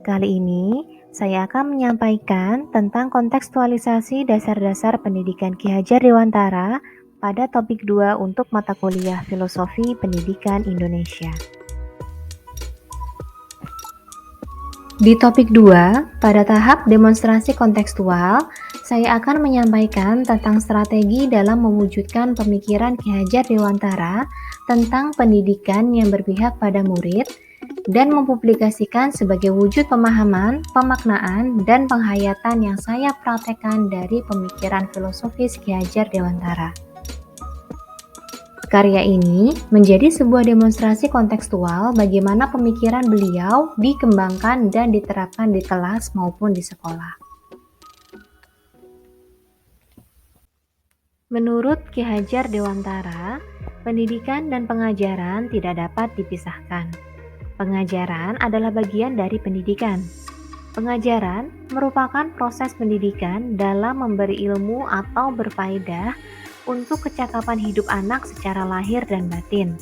Kali ini, saya akan menyampaikan tentang kontekstualisasi dasar-dasar pendidikan Ki Hajar Dewantara pada topik 2 untuk mata kuliah Filosofi Pendidikan Indonesia. Di topik 2, pada tahap demonstrasi kontekstual, saya akan menyampaikan tentang strategi dalam mewujudkan pemikiran Ki Hajar Dewantara tentang pendidikan yang berpihak pada murid dan mempublikasikan sebagai wujud pemahaman, pemaknaan, dan penghayatan yang saya praktekkan dari pemikiran filosofis Ki Hajar Dewantara. Karya ini menjadi sebuah demonstrasi kontekstual bagaimana pemikiran beliau dikembangkan dan diterapkan di kelas maupun di sekolah. Menurut Ki Hajar Dewantara, pendidikan dan pengajaran tidak dapat dipisahkan. Pengajaran adalah bagian dari pendidikan. Pengajaran merupakan proses pendidikan dalam memberi ilmu atau berfaedah untuk kecakapan hidup anak secara lahir dan batin.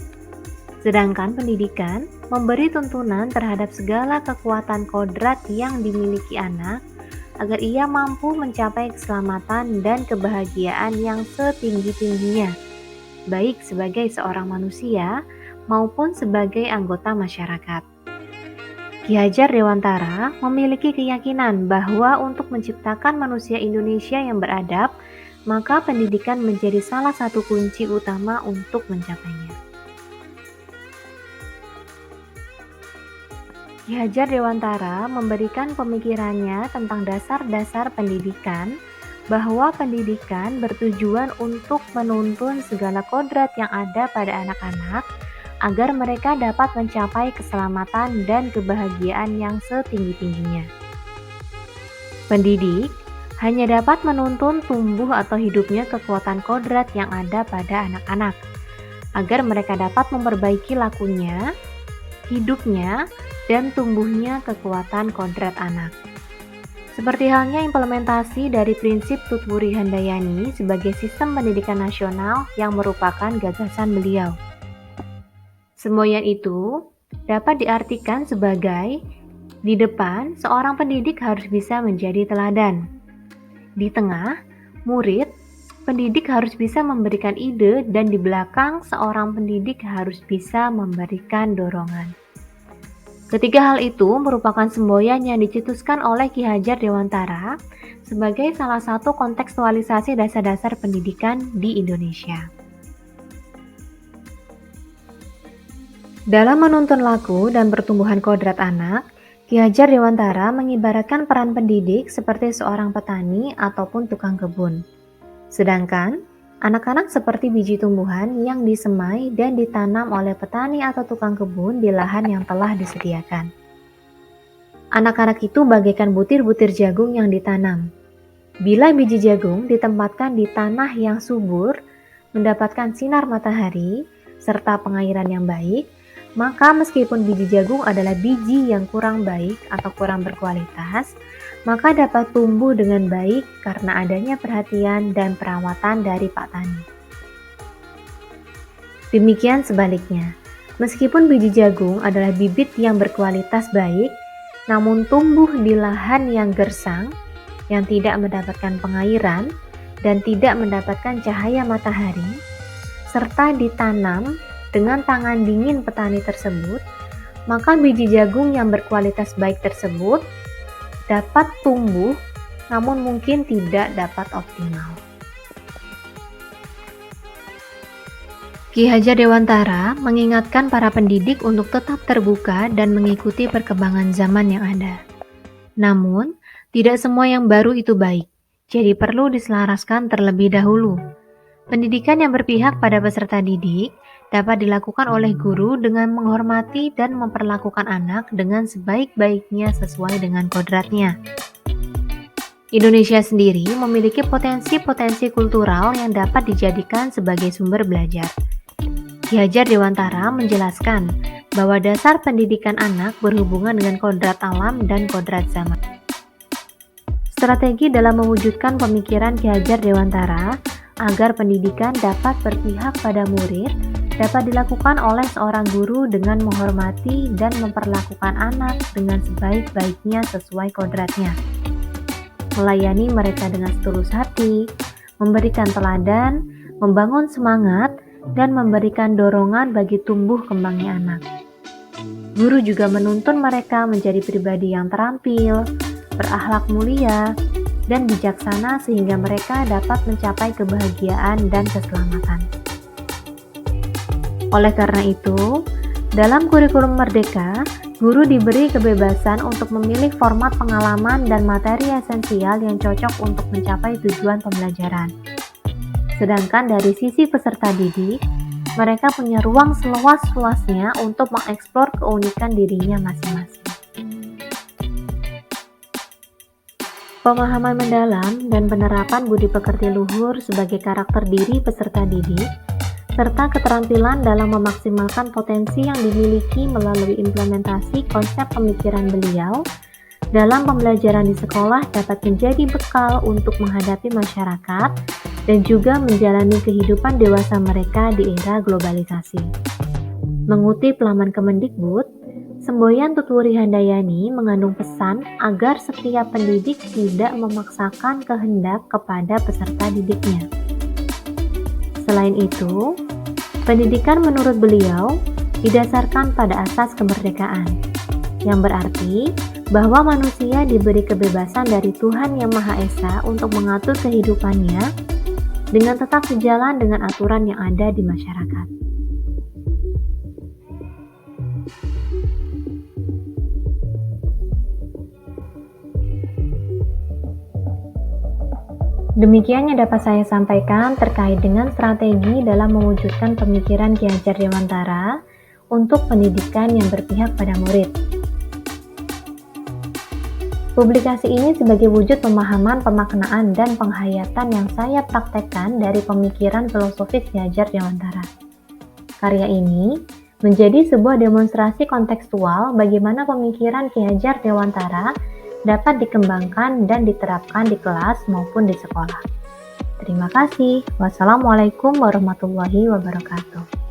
Sedangkan pendidikan memberi tuntunan terhadap segala kekuatan kodrat yang dimiliki anak agar ia mampu mencapai keselamatan dan kebahagiaan yang setinggi-tingginya, baik sebagai seorang manusia maupun sebagai anggota masyarakat. Ki Hajar Dewantara memiliki keyakinan bahwa untuk menciptakan manusia Indonesia yang beradab, maka pendidikan menjadi salah satu kunci utama untuk mencapainya. Ki Hajar Dewantara memberikan pemikirannya tentang dasar-dasar pendidikan, bahwa pendidikan bertujuan untuk menuntun segala kodrat yang ada pada anak-anak agar mereka dapat mencapai keselamatan dan kebahagiaan yang setinggi-tingginya. Pendidik hanya dapat menuntun tumbuh atau hidupnya kekuatan kodrat yang ada pada anak-anak, agar mereka dapat memperbaiki lakunya, hidupnya, dan tumbuhnya kekuatan kodrat anak. Seperti halnya implementasi dari prinsip Tutwuri Handayani sebagai sistem pendidikan nasional yang merupakan gagasan beliau. Semboyan itu dapat diartikan sebagai di depan, seorang pendidik harus bisa menjadi teladan. Di tengah, murid, pendidik harus bisa memberikan ide, dan di belakang, seorang pendidik harus bisa memberikan dorongan. Ketiga hal itu merupakan semboyan yang dicetuskan oleh Ki Hajar Dewantara sebagai salah satu kontekstualisasi dasar-dasar pendidikan di Indonesia. Dalam menuntun laku dan pertumbuhan kodrat anak, Ki Hajar Dewantara mengibaratkan peran pendidik seperti seorang petani ataupun tukang kebun. Sedangkan, anak-anak seperti biji tumbuhan yang disemai dan ditanam oleh petani atau tukang kebun di lahan yang telah disediakan. Anak-anak itu bagaikan butir-butir jagung yang ditanam. Bila biji jagung ditempatkan di tanah yang subur, mendapatkan sinar matahari, serta pengairan yang baik, maka meskipun biji jagung adalah biji yang kurang baik atau kurang berkualitas, maka dapat tumbuh dengan baik karena adanya perhatian dan perawatan dari Pak Tani. Demikian sebaliknya, meskipun biji jagung adalah bibit yang berkualitas baik, namun tumbuh di lahan yang gersang, yang tidak mendapatkan pengairan dan tidak mendapatkan cahaya matahari, serta ditanam dengan tangan dingin petani tersebut, maka biji jagung yang berkualitas baik tersebut dapat tumbuh, namun mungkin tidak dapat optimal. Ki Hajar Dewantara mengingatkan para pendidik untuk tetap terbuka dan mengikuti perkembangan zaman yang ada. Namun, tidak semua yang baru itu baik, jadi perlu diselaraskan terlebih dahulu. Pendidikan yang berpihak pada peserta didik dapat dilakukan oleh guru dengan menghormati dan memperlakukan anak dengan sebaik-baiknya sesuai dengan kodratnya. Indonesia sendiri memiliki potensi-potensi kultural yang dapat dijadikan sebagai sumber belajar. Ki Hajar Dewantara menjelaskan bahwa dasar pendidikan anak berhubungan dengan kodrat alam dan kodrat zaman. Strategi dalam mewujudkan pemikiran Ki Hajar Dewantara agar pendidikan dapat berpihak pada murid dapat dilakukan oleh seorang guru dengan menghormati dan memperlakukan anak dengan sebaik-baiknya sesuai kodratnya. Melayani mereka dengan setulus hati, memberikan teladan, membangun semangat, dan memberikan dorongan bagi tumbuh kembangnya anak. Guru juga menuntun mereka menjadi pribadi yang terampil, berakhlak mulia, dan bijaksana sehingga mereka dapat mencapai kebahagiaan dan keselamatan. Oleh karena itu, dalam kurikulum Merdeka, guru diberi kebebasan untuk memilih format pengalaman dan materi esensial yang cocok untuk mencapai tujuan pembelajaran. Sedangkan dari sisi peserta didik, mereka punya ruang seluas-luasnya untuk mengeksplor keunikan dirinya masing-masing. Pemahaman mendalam dan penerapan budi pekerti luhur sebagai karakter diri peserta didik, serta keterampilan dalam memaksimalkan potensi yang dimiliki melalui implementasi konsep pemikiran beliau dalam pembelajaran di sekolah dapat menjadi bekal untuk menghadapi masyarakat dan juga menjalani kehidupan dewasa mereka di era globalisasi. Mengutip laman Kemendikbud, semboyan Tutwuri Handayani mengandung pesan agar setiap pendidik tidak memaksakan kehendak kepada peserta didiknya. Selain itu, pendidikan menurut beliau didasarkan pada asas kemerdekaan, yang berarti bahwa manusia diberi kebebasan dari Tuhan Yang Maha Esa untuk mengatur kehidupannya dengan tetap sejalan dengan aturan yang ada di masyarakat. Demikian yang dapat saya sampaikan terkait dengan strategi dalam mewujudkan pemikiran Ki Hajar Dewantara untuk pendidikan yang berpihak pada murid. Publikasi ini sebagai wujud pemahaman, pemaknaan, dan penghayatan yang saya praktekkan dari pemikiran filosofis Ki Hajar Dewantara. Karya ini menjadi sebuah demonstrasi kontekstual bagaimana pemikiran Ki Hajar Dewantara dapat dikembangkan dan diterapkan di kelas maupun di sekolah. Terima kasih. Wassalamualaikum warahmatullahi wabarakatuh.